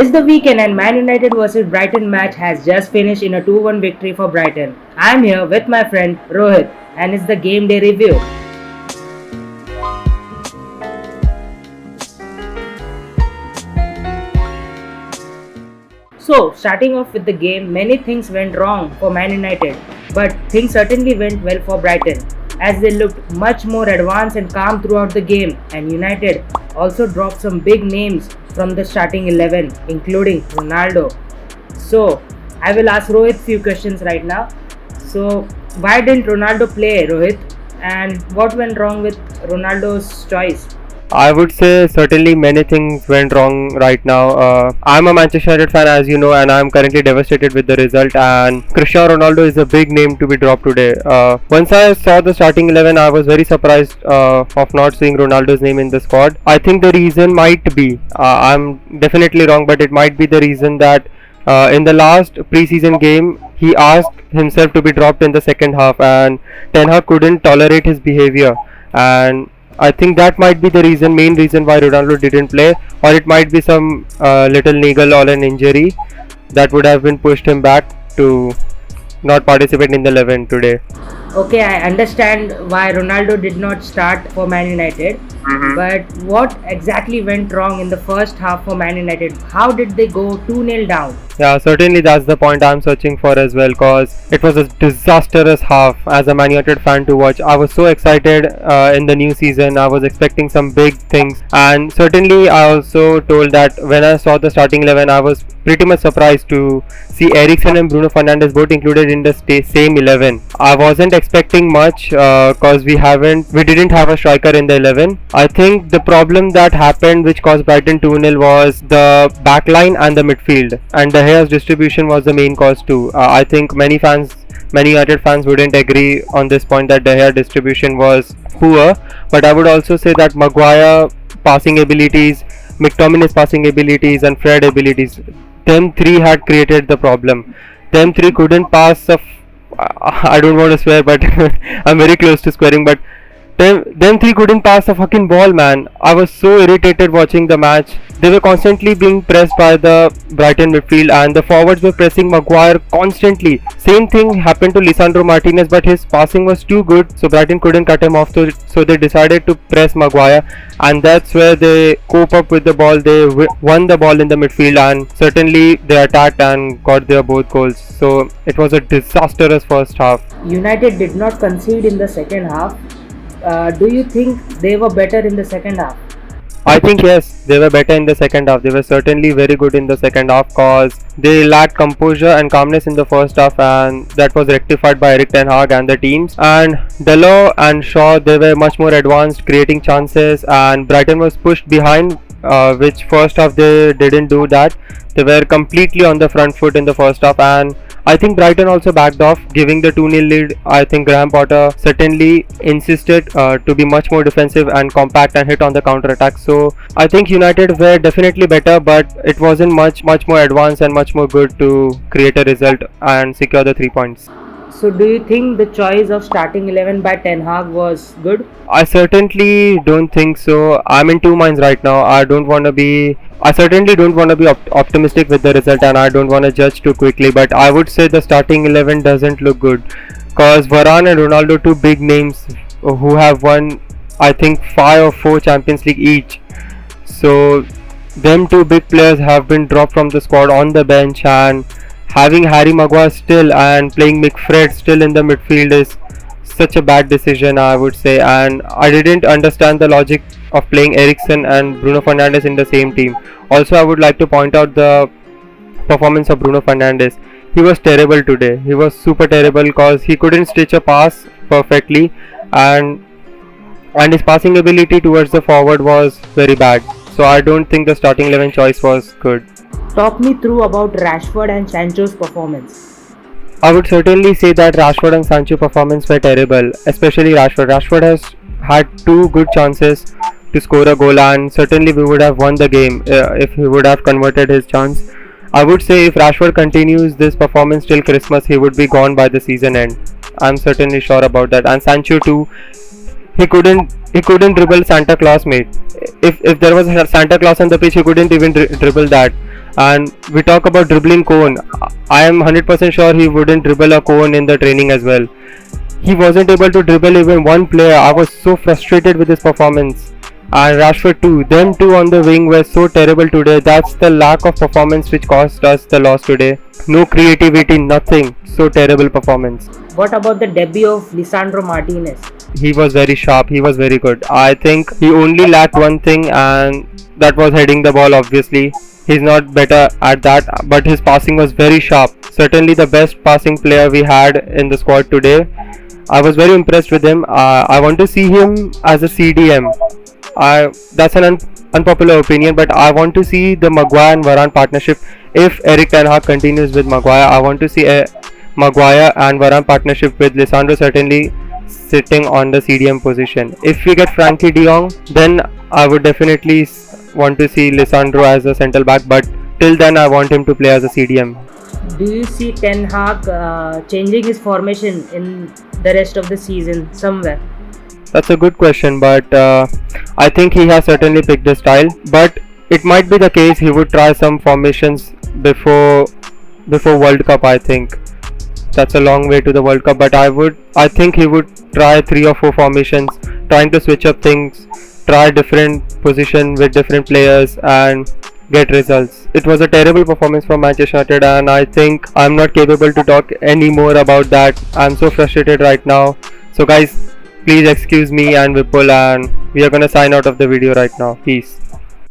It's the weekend and Man United vs Brighton match has just finished in a 2-1 victory for Brighton. I'm here with my friend Rohit and it's the game day review. So, starting off with the game, many things went wrong for Man United, but things certainly went well for Brighton as they looked much more advanced and calm throughout the game, and United also dropped some big names from the starting 11 including Ronaldo. So, I will ask Rohit few questions right now. So, why didn't Ronaldo play, Rohit? And what went wrong with Ronaldo's choice? I would say certainly many things went wrong right now. I'm a Manchester United fan, as you know, and I'm currently devastated with the result. And Cristiano Ronaldo is a big name to be dropped today. Once I saw the starting 11, I was very surprised of not seeing Ronaldo's name in the squad. I think the reason might be, I'm definitely wrong, but it might be the reason that in the last preseason game, he asked himself to be dropped in the second half, and Ten Hag couldn't tolerate his behavior. And I think that might be the main reason why Ronaldo didn't play, or it might be some little niggle or an injury that would have been pushed him back to not participate in the 11 today. Okay, I understand why Ronaldo did not start for Man United, but what exactly went wrong in the first half for Man United? How did they go 2-0 down? Yeah, certainly that's the point I'm searching for as well, cause it was a disastrous half as a Man United fan to watch. I was so excited in the new season. I was expecting some big things, and certainly I also told that when I saw the starting 11, I was pretty much surprised to see Eriksen and Bruno Fernandes both included in the same 11. I wasn't expecting much cause we didn't have a striker in the 11. I think the problem that happened which caused Brighton 2-0 was the backline and the midfield, and the Hayes distribution was the main cause too. I think many United fans wouldn't agree on this point that the Hayes distribution was poor, but I would also say that Maguire passing abilities, McTominay's passing abilities and Fred abilities, them three had created the problem. Them three couldn't pass I don't want to swear, but I'm very close to swearing, but them three couldn't pass a fucking ball, man. I was so irritated watching the match. They were constantly being pressed by the Brighton midfield, and the forwards were pressing Maguire constantly. Same thing happened to Lisandro Martinez, but his passing was too good, so Brighton couldn't cut him off. So they decided to press Maguire, and that's where they cope up with the ball. They won the ball in the midfield, and certainly they attacked and got their both goals. So it was a disastrous first half. United did not concede in the second half. Do you think they were better in the second half? I think yes, they were better in the second half. They were certainly very good in the second half cause they lacked composure and calmness in the first half, and that was rectified by Erik Ten Hag and the teams. And Delors and Shaw, they were much more advanced, creating chances, and Brighton was pushed behind, which first half they didn't do that. They were completely on the front foot in the first half, and I think Brighton also backed off, giving the 2-0 lead. I think Graham Potter certainly insisted to be much more defensive and compact and hit on the counter attack. So I think United were definitely better, but it wasn't much more advanced and much more good to create a result and secure the 3 points. So do you think the choice of starting 11 by Ten Hag was good? I certainly don't think so. I'm in two minds right now. I certainly don't want to be optimistic with the result, and I don't want to judge too quickly, but I would say the starting 11 doesn't look good because Varane and Ronaldo, two big names who have won I think 5 or 4 Champions League each. So them two big players have been dropped from the squad on the bench, and having Harry Maguire still and playing McFred still in the midfield is such a bad decision, I would say. And I didn't understand the logic of playing Eriksen and Bruno Fernandes in the same team. Also, I would like to point out the performance of Bruno Fernandes. He was terrible today. He was super terrible because he couldn't stitch a pass perfectly, and his passing ability towards the forward was very bad. So I don't think the starting 11 choice was good. Talk me through about Rashford and Sancho's performance. I would certainly say that Rashford and Sancho performance were terrible, especially Rashford. Rashford has had 2 good chances to score a goal, and certainly we would have won the game if he would have converted his chance. I would say if Rashford continues this performance till Christmas, he would be gone by the season end. I'm certainly sure about that. And Sancho too, he couldn't dribble Santa Claus, mate. If there was a Santa Claus on the pitch, he couldn't even dribble that. And we talk about dribbling Cone. I am 100% sure he wouldn't dribble a Cone in the training as well. He wasn't able to dribble even one player. I was so frustrated with his performance. And Rashford too. Them two on the wing were so terrible today. That's the lack of performance which cost us the loss today. No creativity, nothing. So terrible performance. What about the debut of Lisandro Martinez? He was very sharp. He was very good. I think he only lacked one thing, and that was heading the ball. Obviously, he's not better at that, but his passing was very sharp. Certainly the best passing player we had in the squad today. I was very impressed with him. I want to see him as a CDM. That's an unpopular opinion, but I want to see the Maguire and Varane partnership. If Eric Ten Hag continues with Maguire, I want to see a Maguire and Varane partnership with Lisandro certainly sitting on the CDM position. If we get Frankie de Jong, then I would definitely want to see Lisandro as a central back, but till then I want him to play as a CDM. Do you see Ten Hag changing his formation in the rest of the season somewhere? That's a good question, but I think he has certainly picked a style. But it might be the case he would try some formations before World Cup. I think that's a long way to the World Cup, but I think he would try 3 or 4 formations, trying to switch up things, try different position with different players and get results. It was a terrible performance from Manchester United, and I think I'm not capable to talk any more about that. I'm so frustrated right now. So guys, please excuse me and Vipul, and we are gonna sign out of the video right now. Peace.